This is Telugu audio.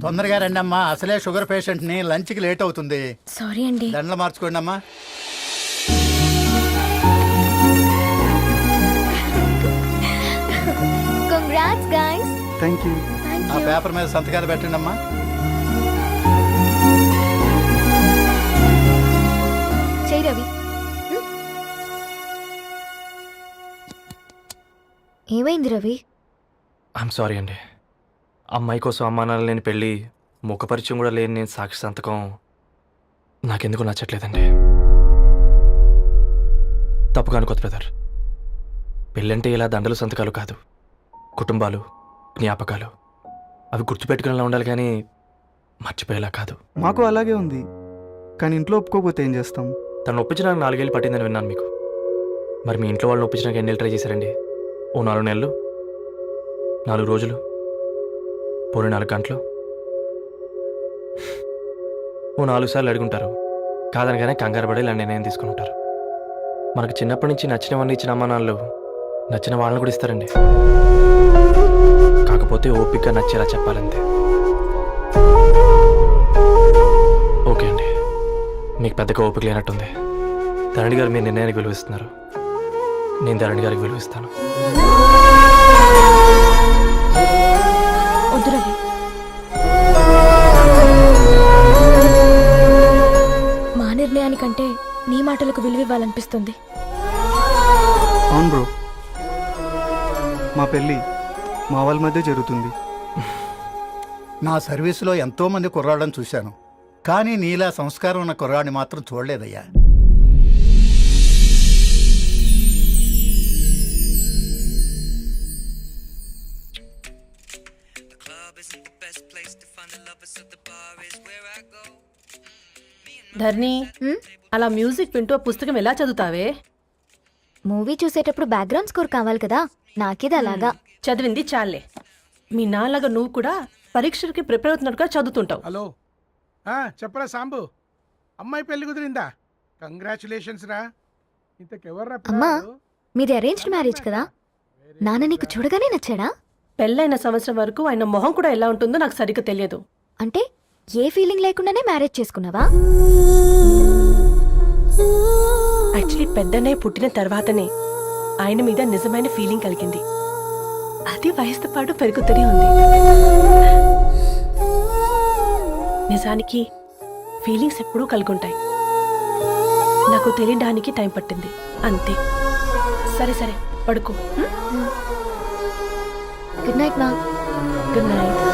తొందరగా రండి అమ్మా, అసలే షుగర్ పేషెంట్ ని, లంచ్ కి లేట్ అవుతుంది. సారీ అండి. దండలు మార్చుకోండి అమ్మా. Congrats guys. Thank you. ఆ పేపర్ మీద సంతకాలు పెట్టండి అమ్మా. చెయ్ రవి. ఏమైంది రవి? ఐఎమ్ సారీ అండి. అమ్మాయి కోసం అమ్మానాలు లేని పెళ్ళి, ముఖపరిచయం కూడా లేని నేను సాక్షి సంతకం నాకెందుకు నచ్చట్లేదండి. తప్పుగా అనుకోదు బ్రదర్. పెళ్ళంటే ఇలా దండలు సంతకాలు కాదు, కుటుంబాలు, జ్ఞాపకాలు. అవి గుర్తుపెట్టుకునేలా ఉండాలి కానీ మర్చిపోయేలా కాదు. మాకు అలాగే ఉంది, కానీ ఇంట్లో ఒప్పుకోకపోతే ఏం చేస్తాం? తను ఒప్పించడానికి 4 ఏళ్ళు పట్టిందని విన్నాను మీకు. మరి మీ ఇంట్లో వాళ్ళని ఒప్పించడానికి ఎన్ని నెలలు ట్రై చేశారండి? ఓ 4 నెలలు, 4 రోజులు, పోనీ 4 గంటలు, ఓ 4 సార్లు అడుగుంటారు. కాదనగానే కంగారు పడి ఇలా నిర్ణయం తీసుకుని ఉంటారు. మనకు చిన్నప్పటి నుంచి నచ్చినవన్నీ ఇచ్చిన అమ్మానాళ్ళు నచ్చిన వాళ్ళని కూడా ఇస్తారండి. కాకపోతే ఓపికగా నచ్చేలా చెప్పాలంతే. ఓకే అండి, మీకు పెద్దగా ఓపిక లేనట్టుంది. ధరణి గారు మీ నిర్ణయానికి విలువిస్తున్నారు, నేను ధరణి గారికి విలువిస్తాను. వద్దు రవి. మా నిర్ణయానికంటే నీ మాటలకు విలువివ్వాలనిపిస్తుంది. అవును బ్రో, మా పెళ్ళి మా వాళ్ళ మధ్య జరుగుతుంది. నా సర్వీసులో ఎంతో మంది కుర్రాళ్ళని చూశాను, కానీ నీలా సంస్కారం ఉన్న కుర్రాడిని మాత్రం చూడలేదయ్యా. ధర్ని, అలా మ్యూజిక్ వింటూ పుస్తకం ఎలా చదువుతావే? మూవీ చూసేటప్పుడు బ్యాక్గ్రౌండ్ స్కోర్ కావాలి కదా, నాకేది అలాగా. చదివింది చాలే. మీ నాన్నగా నువ్వు కూడా పరీక్షలకి ప్రిపేర్ అవుతున్నట్టుగా చదువుతుంటావు. హలో, చెప్పరా సాంబు, అమ్మాయి పెళ్లి కుదిరిందా? కంగ్రాచులేషన్స్ రా. ఇంతకెవర్రా? అమ్మా, మీది అరేంజ్డ్ మ్యారేజ్ కదా, నాన్న నీకు చూడగానే నచ్చాడా? పెళ్ళైన సంవత్సరం వరకు ఆయన మొహం కూడా ఎలా ఉంటుందో నాకు సరిగ్గా తెలియదు. అంటే ఏ ఫీలింగ్ లేకుండానే మ్యారేజ్ చేసుకున్నావా? యాక్చువల్లీ పెద్దనే పుట్టిన తర్వాతనే ఆయన మీద నిజమైన ఫీలింగ్ కలిగింది. అది వయసుతో పాటు పెరుగుతూనే ఉంది. నిజానికి ఫీలింగ్స్ ఎప్పుడూ కలుగుంటాయి. నాకు తెలియడానికి టైం పట్టింది అంతే. సరే సరే, పడుకో. గుడ్ నైట్ మా. Good night.